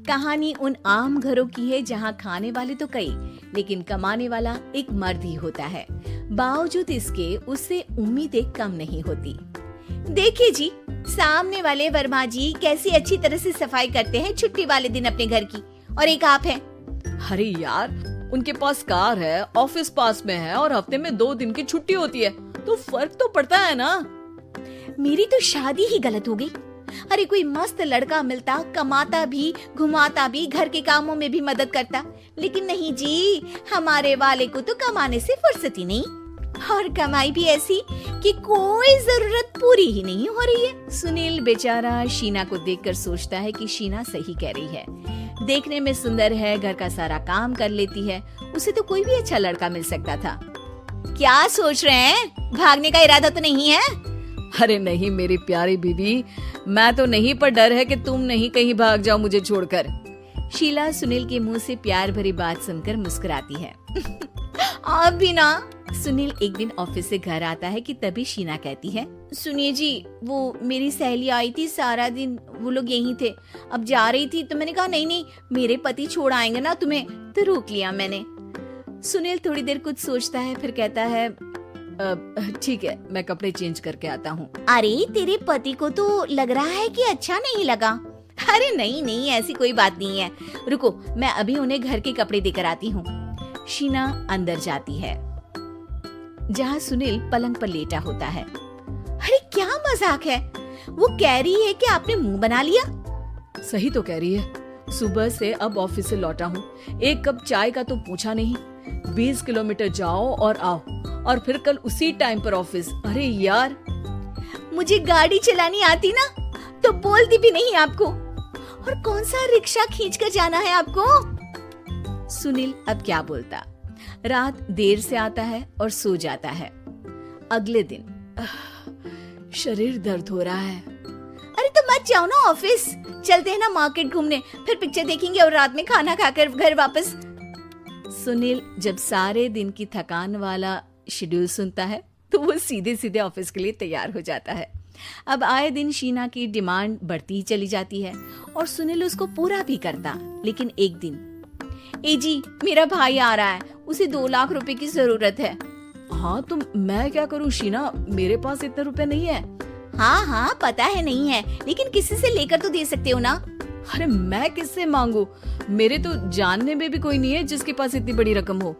कहानी उन आम घरों की है जहाँ खाने वाले तो कई, लेकिन कमाने वाला एक मर्द ही होता है। बावजूद इसके उससे उम्मीदें कम नहीं होती। देखिए जी, सामने वाले वर्मा जी कैसी अच्छी तरह से सफाई करते हैं छुट्टी वाले दिन अपने घर की, और एक आप हैं। अरे यार, उनके पास कार है, ऑफिस पास में है और हफ्ते में 2 दिन की छुट्टी होती है, तो फर्क तो पड़ता है ना। मेरी तो शादी ही गलत हो गई। अरे कोई मस्त लड़का मिलता, कमाता भी, घुमाता भी, घर के कामों में भी मदद करता, लेकिन नहीं जी, हमारे वाले को तो कमाने से फुर्सत ही नहीं, और कमाई भी ऐसी कि कोई जरूरत पूरी ही नहीं हो रही है। सुनील बेचारा शीना को देखकर सोचता है कि शीना सही कह रही है। देखने में सुंदर है, घर का सारा काम कर लेती है, उसे तो कोई भी अच्छा लड़का मिल सकता था। क्या सोच रहे हैं? भागने का इरादा तो नहीं है? अरे नहीं मेरी प्यारी बीवी, मैं तो नहीं, पर डर है कि तुम नहीं कहीं भाग जाओ मुझे छोड़कर। शीला सुनील के मुंह से प्यार भरी बात सुनकर मुस्कुराती है। आप भी ना। सुनील एक दिन ऑफिस से घर आता है कि तभी शीना कहती है, सुनिए जी, वो मेरी सहेली आई थी, सारा दिन वो लोग यहीं थे, अब जा रही थी तो मैंने कहा नहीं, मेरे पति छोड़ आएंगे ना तुम्हें, तो रोक लिया मैंने। सुनील थोड़ी देर कुछ सोचता है, फिर कहता है, ठीक है, मैं कपड़े चेंज करके आता हूँ। अरे तेरे पति को तो लग रहा है कि अच्छा नहीं लगा। अरे नहीं, ऐसी कोई बात नहीं है, रुको मैं अभी उन्हें घर के कपड़े देकर आती हूँ। शीना अंदर जाती है जहाँ सुनील पलंग पर लेटा होता है। अरे क्या मजाक है, वो कह रही है कि आपने मुंह बना लिया। सही तो कह रही है, सुबह से अब ऑफिस से लौटा हूँ, एक कप चाय का तो पूछा नहीं, 20 किलोमीटर जाओ और आओ, और फिर कल उसी टाइम पर ऑफिस। अरे यार, मुझे गाड़ी चलानी आती ना तो बोलती भी नहीं आपको, और कौन सा रिक्शा खींच कर जाना है आपको। सुनील अब क्या बोलता। रात देर से आता है और सो जाता है। अगले दिन शरीर दर्द हो रहा है। अरे तो मत जाओ ना ऑफिस, चलते हैं ना मार्केट घूमने, फिर पिक्चर देखेंगे और रात में खाना खाकर घर वापस। सुनील जब सारे दिन की थकान वाला शेड्यूल सुनता है तो वो सीधे सीधे ऑफिस के लिए तैयार हो जाता है। अब आए दिन शीना की डिमांड बढ़ती ही चली जाती है और सुनील उसको पूरा भी करता, लेकिन एक दिन, ए जी मेरा भाई आ रहा है, उसे 2 लाख रुपए की जरूरत है। हाँ तो मैं क्या करूँ शीना, मेरे पास इतने रुपए नहीं है। हाँ पता है नहीं है, लेकिन किसी से लेकर तो दे सकते हो ना। अरे मैं किससे मांगू, मेरे तो जानने में भी कोई नहीं है जिसके पास इतनी बड़ी रकम हो।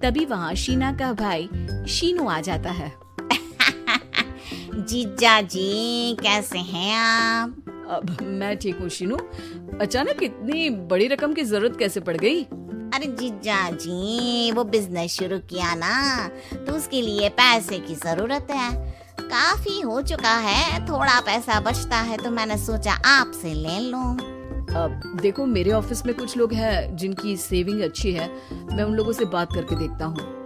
तभी वहाँ शीना का भाई शीनू आ जाता है। जीजा जी कैसे हैं आप? अब मैं ठीक हूँ शीनू, अचानक इतनी बड़ी रकम की जरूरत कैसे पड़ गई? अरे जीजा जी, वो बिजनेस शुरू किया ना, तो उसके लिए पैसे की जरूरत है, काफी हो चुका है, थोड़ा पैसा बचता है तो मैंने सोचा आपसे ले लूं। अब देखो मेरे ऑफिस में कुछ लोग हैं जिनकी सेविंग अच्छी है, मैं उन लोगों से बात करके देखता हूँ।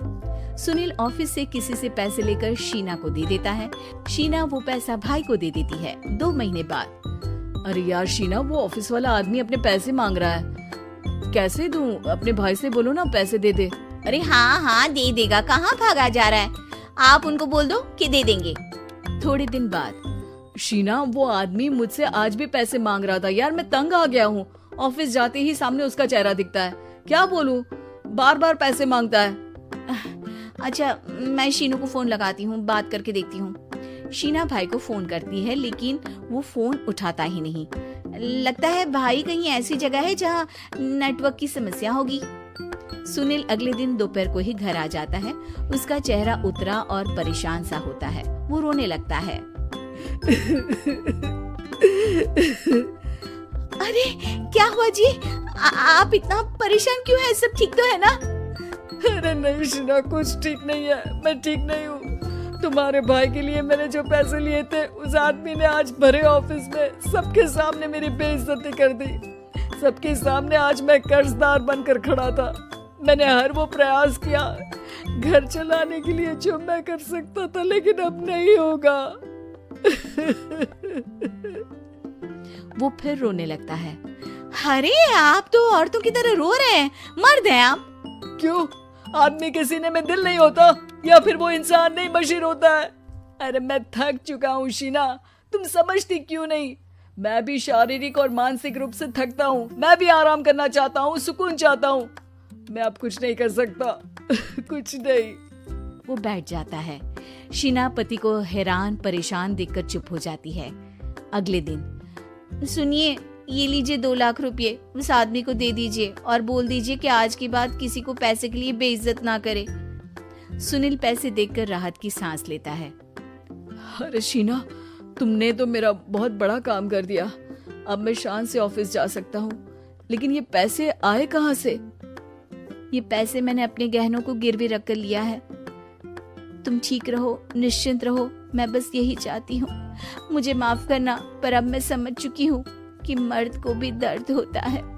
सुनील ऑफिस से किसी से पैसे लेकर शीना को दे देता है। शीना वो पैसा भाई को दे देती है 2 महीने बाद। अरे यार शीना, वो ऑफिस वाला आदमी अपने पैसे मांग रहा है, कैसे दूं? अपने भाई से बोलो ना पैसे दे दे। अरे हाँ दे देगा, कहाँ भागा जा रहा है, आप उनको बोल दो कि दे देंगे। थोड़े दिन बाद, शीना वो आदमी मुझसे आज भी पैसे मांग रहा था यार, मैं तंग आ गया हूँ, ऑफिस जाते ही सामने उसका चेहरा दिखता है, क्या बोलूं, बार बार पैसे मांगता है। अच्छा मैं शीनू को फोन लगाती हूँ, बात करके देखती हूँ। शीना भाई को फोन करती है, लेकिन वो फोन उठाता ही नहीं। लगता है भाई कहीं ऐसी जगह है जहाँ नेटवर्क की समस्या होगी। सुनील अगले दिन दोपहर को ही घर आ जाता है। उसका चेहरा उतरा और परेशान सा होता है, वो रोने लगता है। अरे क्या हुआ जी, आप इतना परेशान क्यों हैं? सब ठीक तो है ना? अरे नहीं शीना, कुछ ठीक नहीं है, मैं ठीक नहीं हूँ। तुम्हारे भाई के लिए मैंने जो पैसे लिए थे, उस आदमी ने आज भरे ऑफिस में सबके सामने मेरी बेइज्जती कर दी। सबके सामने आज मैं कर्जदार बनकर खड़ा था। मैंने हर वो प्रयास किया घर चलाने के लिए जो मैं कर सकता था, लेकिन अब नहीं होगा। वो फिर रोने लगता है। अरे आप तो औरतों की तरह रो रहे हैं, मर्द हैं आप। क्यों, आदमी के सीने में दिल नहीं होता, या फिर वो इंसान नहीं मशीन होता है? अरे मैं थक चुका हूँ शीना, तुम समझती क्यों नहीं? मैं भी शारीरिक और मानसिक रूप से थकता हूँ, मैं भी आराम करना चाहता हूँ, सुकून चाहता हूँ। मैं अब कुछ नहीं कर सकता। कुछ नहीं। वो बैठ जाता है। शीना पति को हैरान परेशान देखकर चुप हो जाती है। अगले दिन, सुनिए, ये लीजिए 2 लाख रुपए, उस आदमी को दे दीजिए और बोल दीजिए कि आज के बाद किसी को पैसे के लिए बेइज्जत ना करे। सुनील पैसे देखकर राहत की सांस लेता है। अरे शीना, तुमने तो मेरा बहुत बड़ा काम कर दिया। अब मैं शान से ऑफिस जा सकता हूँ। लेकिन ये पैसे आए कहाँ से? ये पैसे मैंने अपने गहनों को गिरवी रख कर लिया है। तुम ठीक रहो, निश्चिंत रहो, मैं बस यही चाहती हूँ। मुझे माफ करना, पर अब मैं समझ चुकी हूँ कि मर्द को भी दर्द होता है।